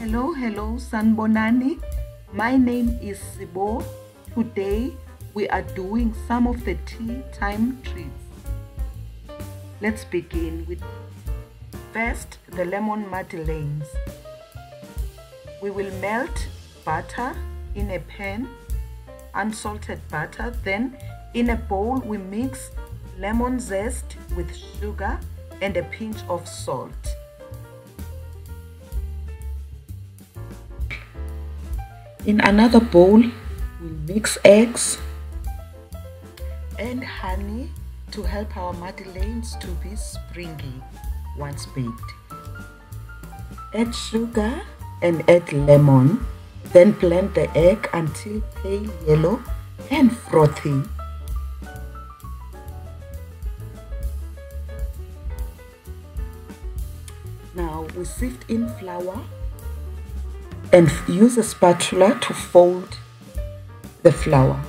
Hello, Sanbonani. My name is Sibo. Today we are doing some of the tea time treats. Let's begin with first the lemon madeleines. We will melt butter in a pan, unsalted butter. Then in a bowl we mix lemon zest with sugar and a pinch of salt. In another bowl, we'll mix eggs and honey to help our madeleines to be springy once baked. Add sugar and add lemon, then blend the egg until pale yellow and frothy. Now we sift in flour and use a spatula to fold the flour.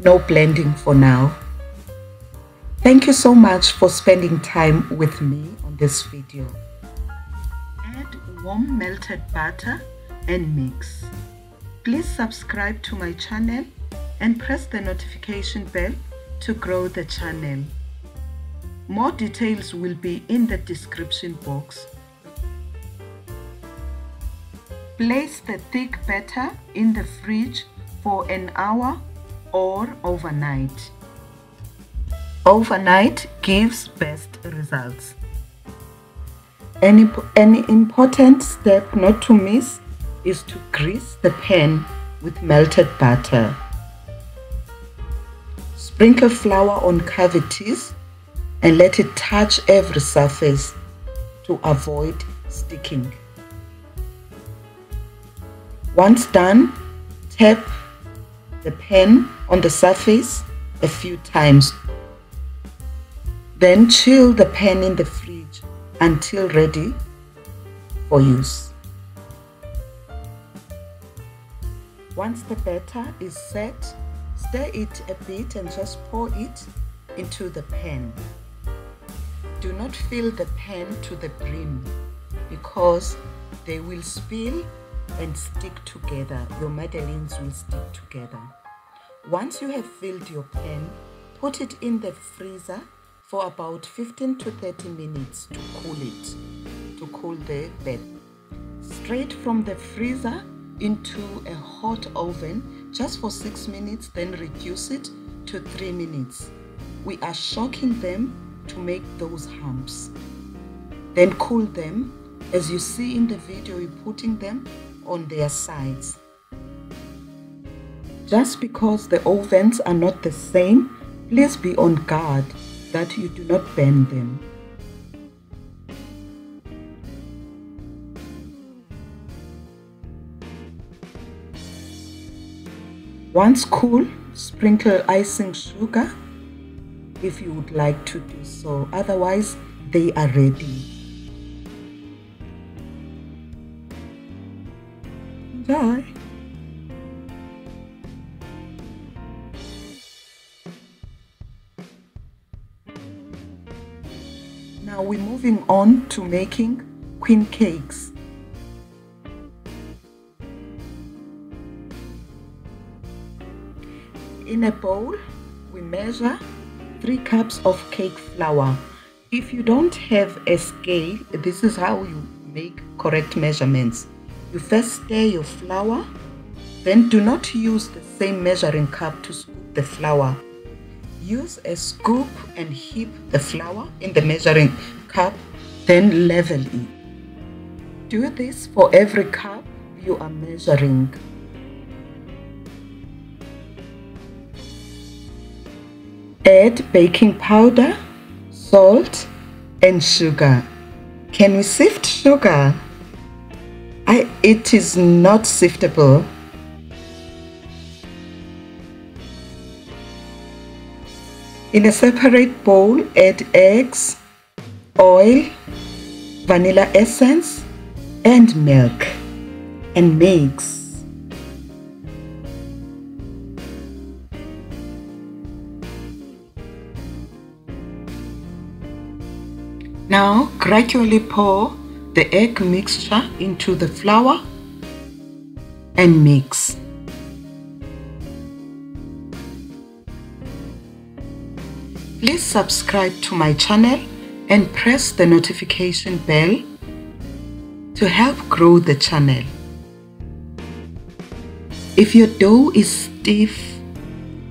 No blending for now. Thank you so much for spending time with me on this video. Add warm melted butter and mix. Please subscribe to my channel and press the notification bell to grow the channel. More details will be in the description box. Place the thick batter in the fridge for an hour or overnight. Overnight gives best results. An important step not to miss is to grease the pan with melted butter. Sprinkle flour on cavities and let it touch every surface to avoid sticking. Once done, tap the pan on the surface a few times. Then chill the pan in the fridge until ready for use. Once the batter is set, stir it a bit and just pour it into the pan. Do not fill the pan to the brim because they will spill and stick together. Your madeleines will stick together. Once you have filled your pan, put it in the freezer for about 15 to 30 minutes to cool the batter. Straight from the freezer into a hot oven just for 6 minutes, then reduce it to 3 minutes. We are shocking them to make those humps. Then cool them. As you see in the video, we're putting them on their sides. Just because the ovens are not the same, please be on guard that you do not burn them. Once cool, sprinkle icing sugar if you would like to do so. Otherwise, they are ready. Enjoy. Now we're moving on to making queen cakes. In a bowl, we measure 3 cups of cake flour. If you don't have a scale, this is how you make correct measurements. You first stir your flour, then do not use the same measuring cup to scoop the flour. Use a scoop and heap the flour in the measuring cup, then level it. Do this for every cup you are measuring. Add baking powder, salt, and sugar. Can we sift sugar? It is not siftable. In a separate bowl, add eggs, oil, vanilla essence, and milk, and mix. Now gradually pour the egg mixture into the flour and mix. Please subscribe to my channel and press the notification bell to help grow the channel. If your dough is stiff,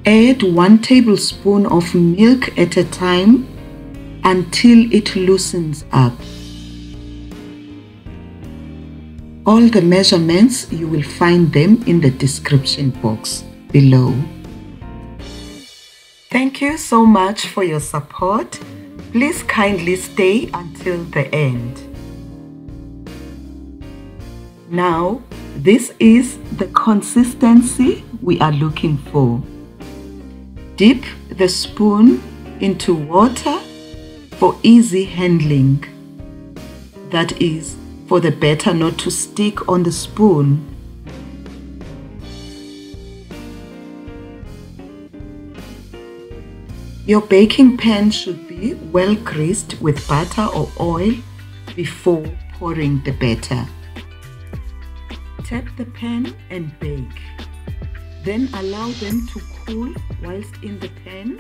add 1 tablespoon of milk at a time until it loosens up. All the measurements, you will find them in the description box below. Thank you so much for your support. Please kindly stay until the end. Now, this is the consistency we are looking for. Dip the spoon into water for easy handling. That is, for the batter not to stick on the spoon. Your baking pan should be well greased with butter or oil before pouring the batter. Tap the pan and bake. Then allow them to cool whilst in the pan.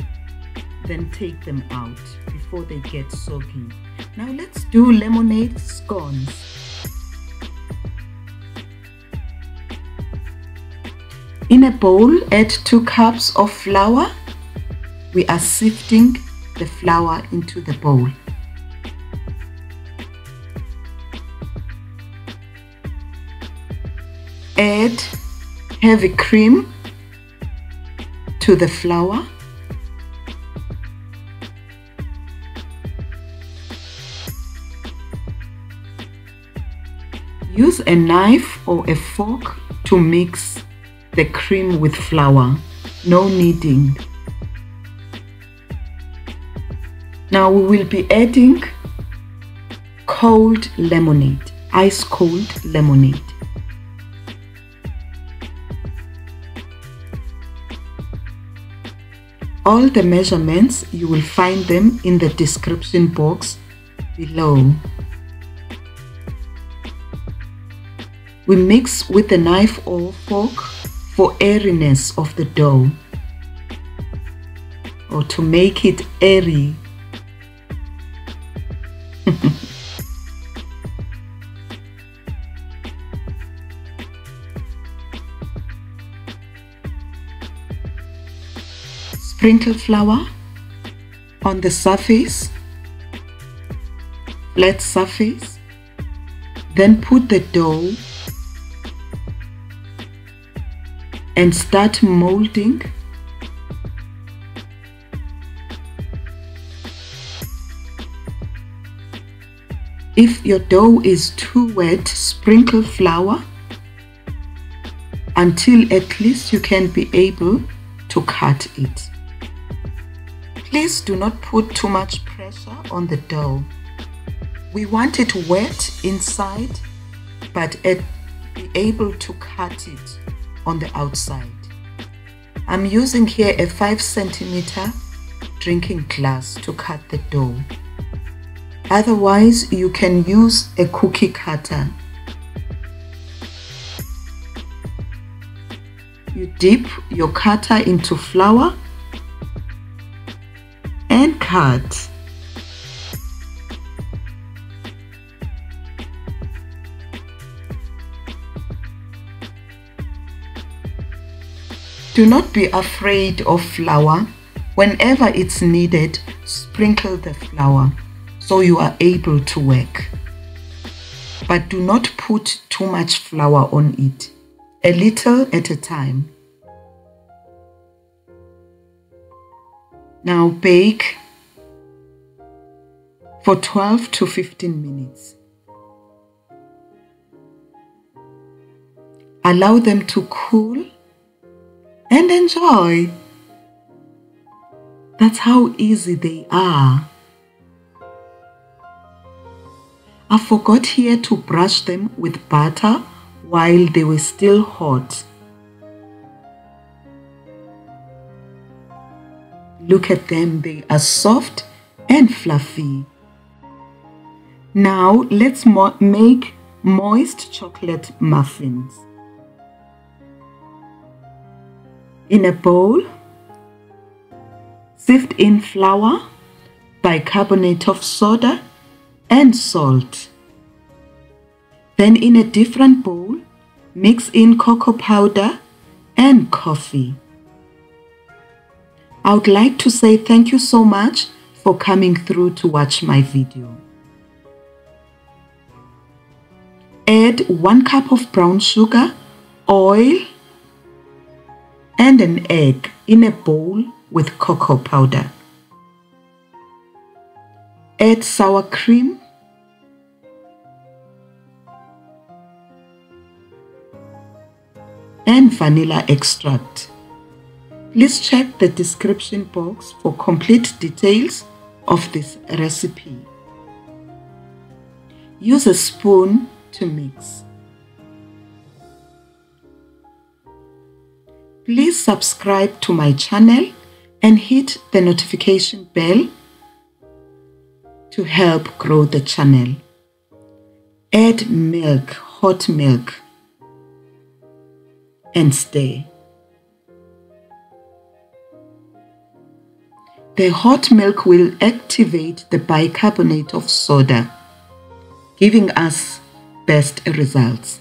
Then take them out before they get soggy. Now let's do lemonade scones. In a bowl, add 2 cups of flour. We are sifting the flour into the bowl. Add heavy cream to the flour. Use a knife or a fork to mix the cream with flour. No kneading. Now we will be adding cold lemonade, ice cold lemonade. All the measurements, you will find them in the description box below. We mix with a knife or fork for airiness of the dough, or to make it airy. Sprinkle flour on the surface, flat surface, then put the dough and start molding. If your dough is too wet, sprinkle flour until at least you can be able to cut it. Please do not put too much pressure on the dough. We want it wet inside, but be able to cut it on the outside. I'm using here a 5 centimeter drinking glass to cut the dough. Otherwise, you can use a cookie cutter. You dip your cutter into flour and cut. Do not be afraid of flour. Whenever it's needed, sprinkle the flour so you are able to work. But do not put too much flour on it. A little at a time. Now bake for 12 to 15 minutes. Allow them to cool and enjoy. That's how easy they are. I forgot here to brush them with butter while they were still hot. Look at them, they are soft and fluffy. Now let's make moist chocolate muffins. In a bowl, sift in flour, bicarbonate of soda, and salt. Then in a different bowl, mix in cocoa powder and coffee. I would like to say thank you so much for coming through to watch my video. Add 1 cup of brown sugar, oil, and an egg in a bowl with cocoa powder. Add sour cream, and vanilla extract. Please check the description box for complete details of this recipe. Use a spoon to mix. Please subscribe to my channel and hit the notification bell to help grow the channel. Add milk, hot milk, and stir. The hot milk will activate the bicarbonate of soda, giving us best results.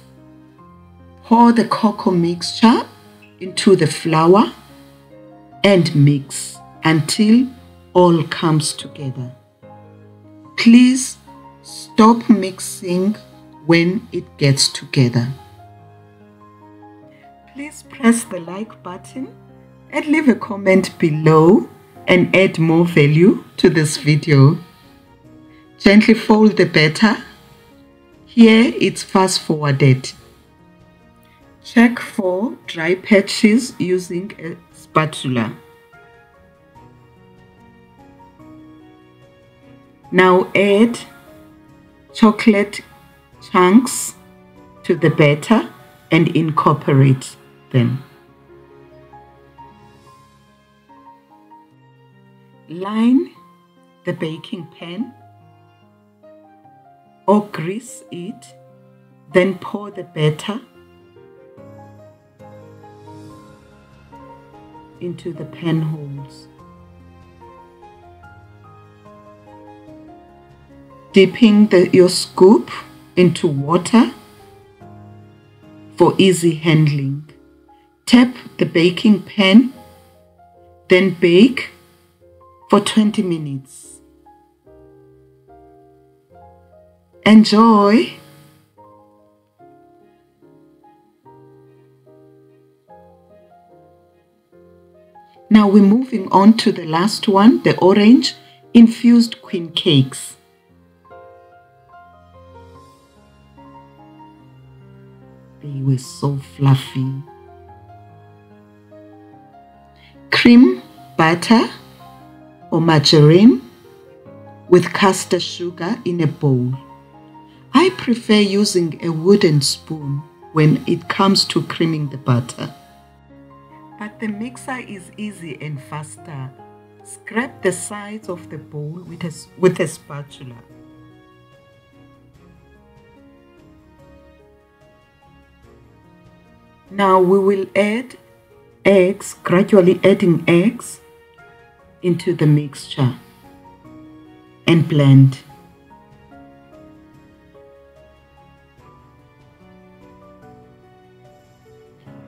Pour the cocoa mixture into the flour and mix until all comes together. Please stop mixing when it gets together. Please press the like button and leave a comment below and add more value to this video. Gently fold the batter. Here it's fast forwarded. Check for dry patches using a spatula. Now add chocolate chunks to the batter and incorporate them. Line the baking pan or grease it, then pour the batter into the pan holes. Dipping your scoop into water for easy handling. Tap the baking pan, then bake for 20 minutes. Enjoy! Now we're moving on to the last one, the orange infused queen cakes. They were so fluffy. Cream, butter or margarine with caster sugar in a bowl. I prefer using a wooden spoon when it comes to creaming the butter. But the mixer is easy and faster. Scrape the sides of the bowl with a spatula. Now we will add eggs, gradually adding eggs into the mixture and blend.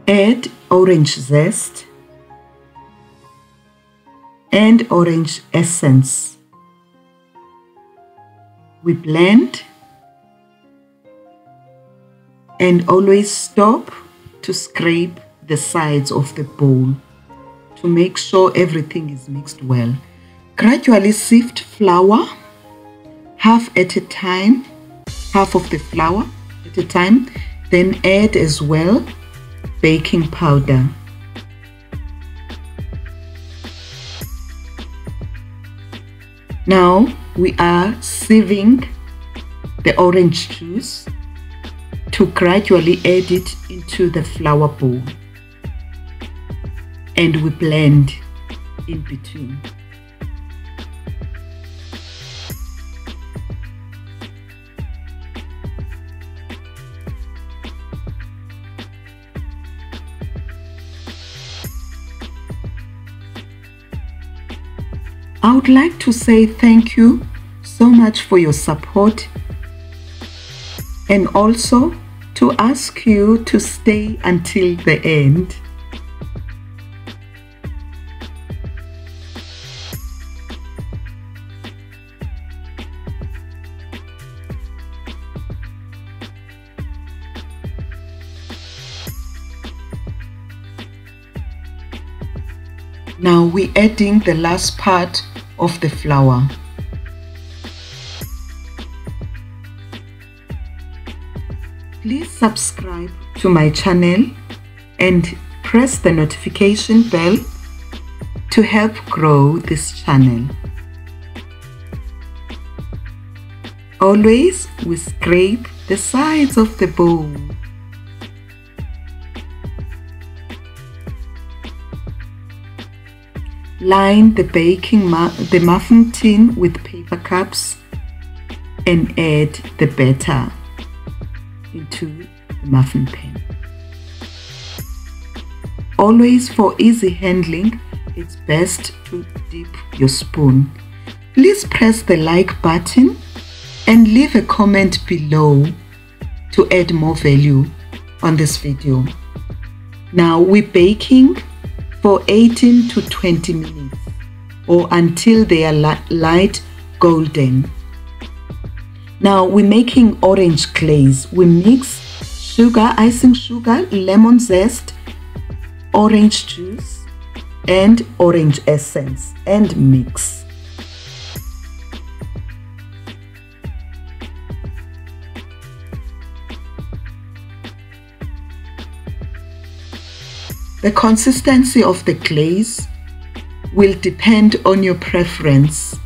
Add orange zest and orange essence. We blend and always stop to scrape the sides of the bowl to make sure everything is mixed well. Gradually sift flour half at a time, half of the flour at a time, then add as well baking powder. Now we are sieving the orange juice to gradually add it into the flour bowl, and we blend in between. I would like to say thank you so much for your support, and also to ask you to stay until the end. Now we're adding the last part of the flour. Please subscribe to my channel and press the notification bell to help grow this channel. Always we scrape the sides of the bowl. Line the muffin tin with paper cups and add the batter into the muffin pan. Always for easy handling, it's best to dip your spoon. Please press the like button and leave a comment below to add more value on this video. Now we're baking for 18 to 20 minutes or until they are light golden. Now we're making orange glaze. We mix sugar, icing sugar, lemon zest, orange juice and orange essence and mix. The consistency of the glaze will depend on your preference.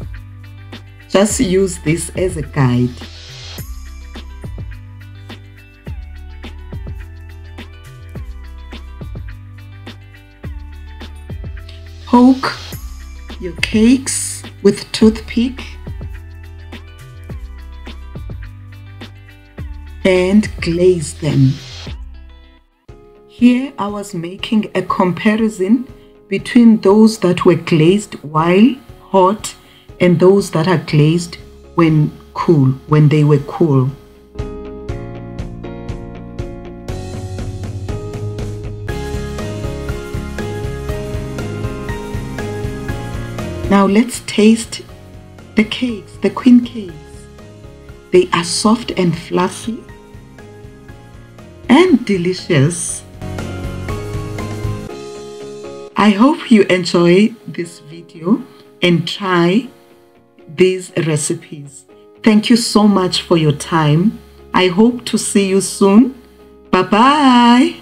Just use this as a guide. Poke your cakes with toothpick and glaze them. Here I was making a comparison between those that were glazed while hot and those that are glazed when they were cool. Now let's taste the cakes, the queen cakes. They are soft and fluffy and delicious. I hope you enjoy this video and try these recipes. Thank you so much for your time. I hope to see you soon. Bye bye.